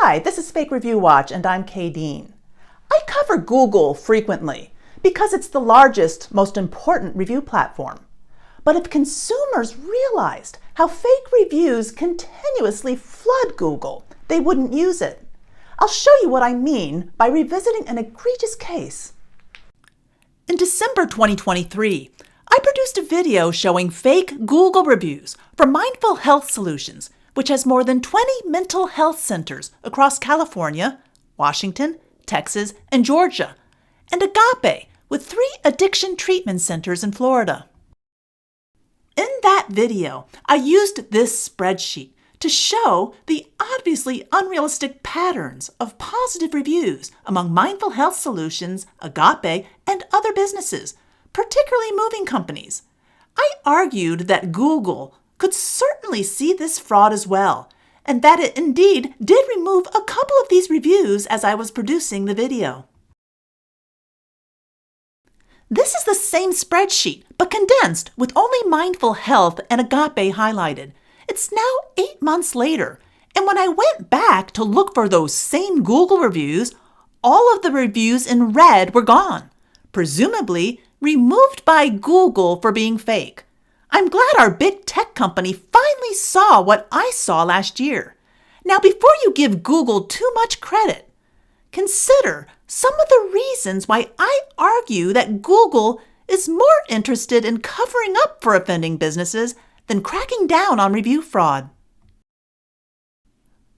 Hi, this is Fake Review Watch, and I'm Kay Dean. I cover Google frequently because it's the largest, most important review platform. But if consumers realized how fake reviews continuously flood Google, they wouldn't use it. I'll show you what I mean by revisiting an egregious case. In December 2023, I produced a video showing fake Google reviews for Mindful Health Solutions, which has more than 20 mental health centers across California, Washington, Texas, and Georgia, and Agape with 3 addiction treatment centers in Florida. In that video, I used this spreadsheet to show the obviously unrealistic patterns of positive reviews among Mindful Health Solutions, Agape, and other businesses, particularly moving companies. I argued that Google could certainly see this fraud as well, and that it indeed did remove a couple of these reviews as I was producing the video. This is the same spreadsheet, but condensed with only Mindful Health and Agape highlighted. It's now 8 months later, and when I went back to look for those same Google reviews, all of the reviews in red were gone, presumably removed by Google for being fake. I'm glad our big tech company finally saw what I saw last year. Now, before you give Google too much credit, consider some of the reasons why I argue that Google is more interested in covering up for offending businesses than cracking down on review fraud.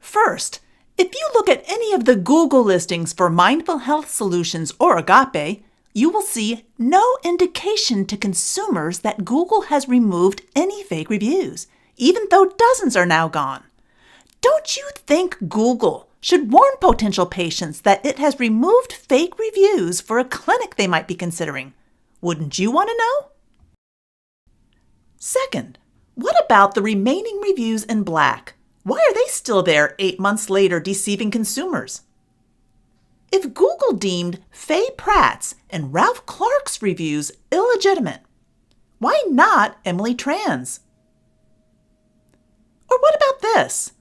First, if you look at any of the Google listings for Mindful Health Solutions or Agape, you will see no indication to consumers that Google has removed any fake reviews, even though dozens are now gone. Don't you think Google should warn potential patients that it has removed fake reviews for a clinic they might be considering? Wouldn't you want to know? Second, what about the remaining reviews in black? Why are they still there 8 months later deceiving consumers? If Google deemed Faye Pratt's and Ralph Clark's reviews illegitimate, why not Emily Tran's? Or what about this?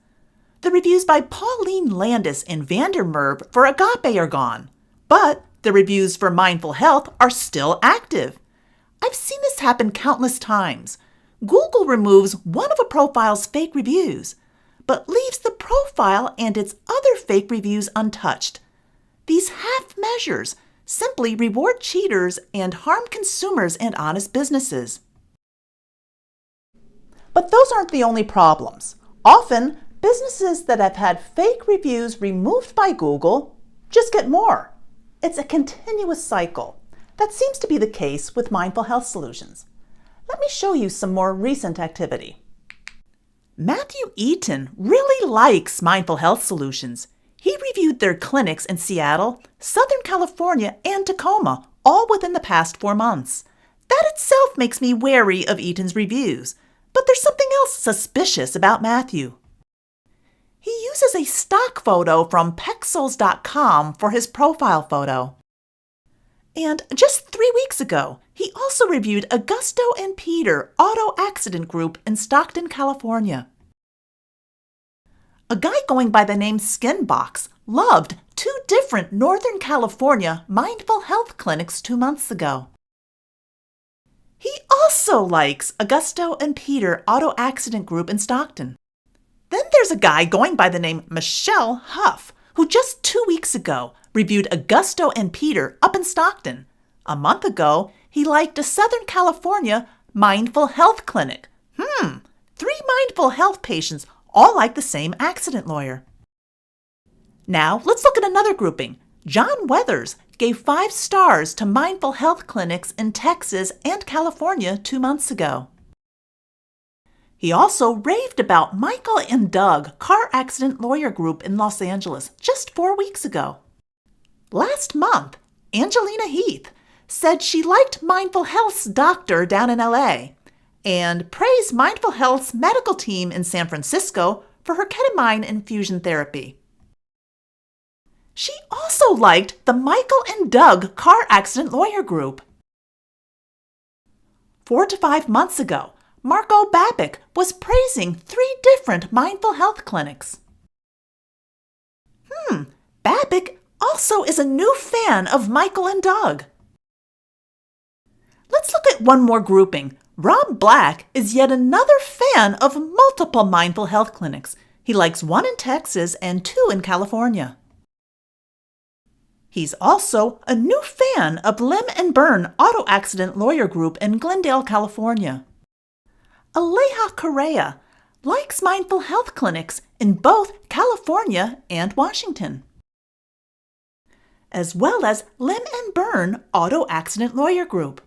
The reviews by Pauline Landis and Vandermerve for Agape are gone, but the reviews for Mindful Health are still active. I've seen this happen countless times. Google removes one of a profile's fake reviews, but leaves the profile and its other fake reviews untouched. These half measures simply reward cheaters and harm consumers and honest businesses. But those aren't the only problems. Often, businesses that have had fake reviews removed by Google just get more. It's a continuous cycle. That seems to be the case with Mindful Health Solutions. Let me show you some more recent activity. Matthew Eaton really likes Mindful Health Solutions. He reviewed their clinics in Seattle, Southern California, and Tacoma, all within the past 4 months. That itself makes me wary of Eaton's reviews, but there's something else suspicious about Matthew. He uses a stock photo from Pexels.com for his profile photo. And just 3 weeks ago, he also reviewed Augusto and Peter Auto Accident Group in Stockton, California. A guy going by the name Skinbox loved 2 different Northern California Mindful Health clinics 2 months ago. He also likes Augusto and Peter Auto Accident Group in Stockton. Then there's a guy going by the name Michelle Huff, who just 2 weeks ago reviewed Augusto and Peter up in Stockton. A month ago, he liked a Southern California Mindful Health clinic. 3 Mindful Health patients all like the same accident lawyer. Now, let's look at another grouping. John Weathers gave 5 stars to Mindful Health clinics in Texas and California 2 months ago. He also raved about Michael and Doug Car Accident Lawyer Group in Los Angeles just 4 weeks ago. Last month, Angelina Heath said she liked Mindful Health's doctor down in LA and praised Mindful Health's medical team in San Francisco for her ketamine infusion therapy. She also liked the Michael and Doug Car Accident Lawyer Group. 4 to 5 months ago, Marco Babic was praising 3 different Mindful Health clinics. Epic also is a new fan of Michael and Doug. Let's look at one more grouping. Rob Black is yet another fan of multiple mindful health clinics. He likes one in Texas and 2 in California. He's also a new fan of Lim and Byrne Auto Accident Lawyer Group in Glendale, California. Aleja Correa likes mindful health clinics in both California and Washington, as well as Lim and Byrne Auto Accident Lawyer Group.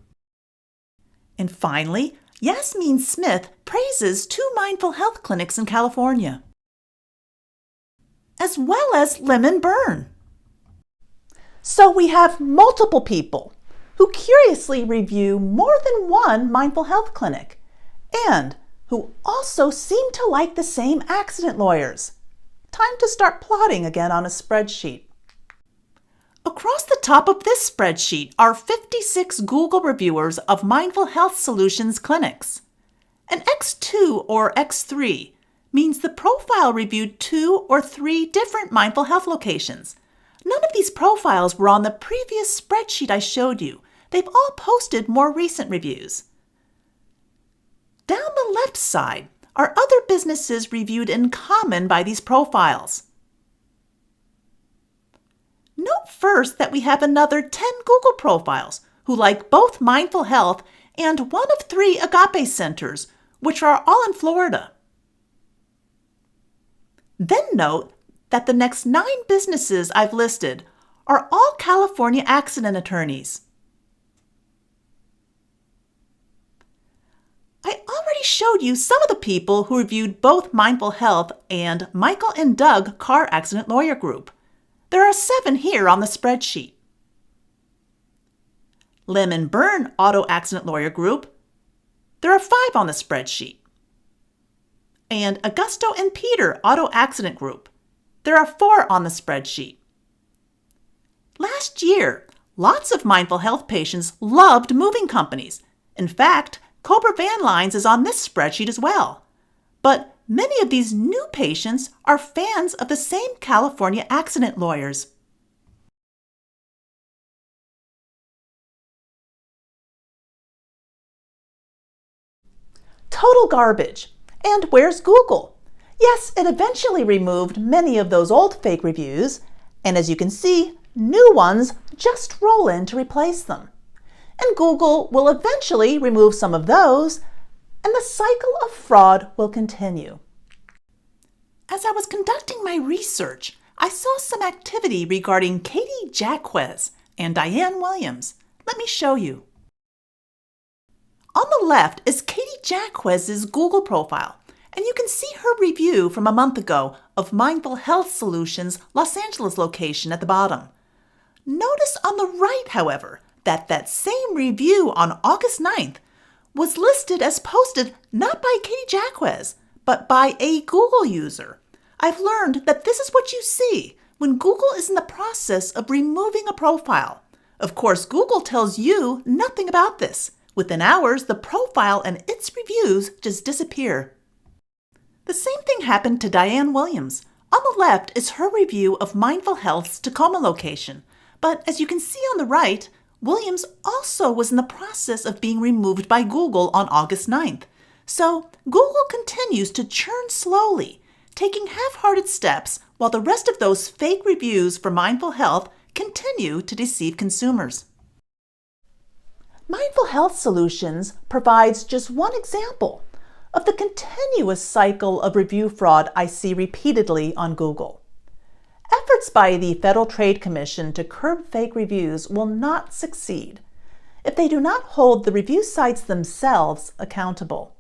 And finally, Yasmin Smith praises 2 mindful health clinics in California, as well as Lim and Byrne. So we have multiple people who curiously review more than one mindful health clinic and who also seem to like the same accident lawyers. Time to start plotting again on a spreadsheet. Across the top of this spreadsheet are 56 Google reviewers of mindful health solutions clinics. An X2 or X3 means the profile reviewed 2 or 3 different mindful health locations. None of these profiles were on the previous spreadsheet I showed you. They've all posted more recent reviews. Down the left side are other businesses reviewed in common by these profiles. Note first that we have another 10 Google profiles who like both mindful health and one of 3 Agape centers, which are all in Florida. Then note that the next 9 businesses I've listed are all California accident attorneys. I already showed you some of the people who reviewed both Mindful Health and Michael and Doug Car Accident Lawyer Group. There are 7 here on the spreadsheet. Lim and Byrne Auto Accident Lawyer Group. There are 5 on the spreadsheet. And Augusto and Peter Auto Accident Group. There are 4 on the spreadsheet. Last year, lots of mindful health patients loved moving companies. In fact, Cobra Van Lines is on this spreadsheet as well. But many of these new patients are fans of the same California accident lawyers. Total garbage. And where's Google? Yes, it eventually removed many of those old fake reviews, and as you can see, new ones just roll in to replace them. And Google will eventually remove some of those, and the cycle of fraud will continue. As I was conducting my research, I saw some activity regarding Katie Jacquez and Diane Williams. Let me show you. On the left is Katie Jacquez's Google profile, and you can see her review from a month ago of Mindful Health Solutions' Los Angeles location at the bottom. Notice on the right, however, that same review on August 9th was listed as posted not by Katie Jacquez, but by a Google user. I've learned that this is what you see when Google is in the process of removing a profile. Of course, Google tells you nothing about this. Within hours, the profile and its reviews just disappear. The same thing happened to Diane Williams. On the left is her review of Mindful Health's Tacoma location. But as you can see on the right, Williams also was in the process of being removed by Google on August 9th. So Google continues to churn slowly, taking half-hearted steps while the rest of those fake reviews for Mindful Health continue to deceive consumers. Mindful Health Solutions provides just one example of the continuous cycle of review fraud I see repeatedly on Google. Efforts by the Federal Trade Commission to curb fake reviews will not succeed if they do not hold the review sites themselves accountable.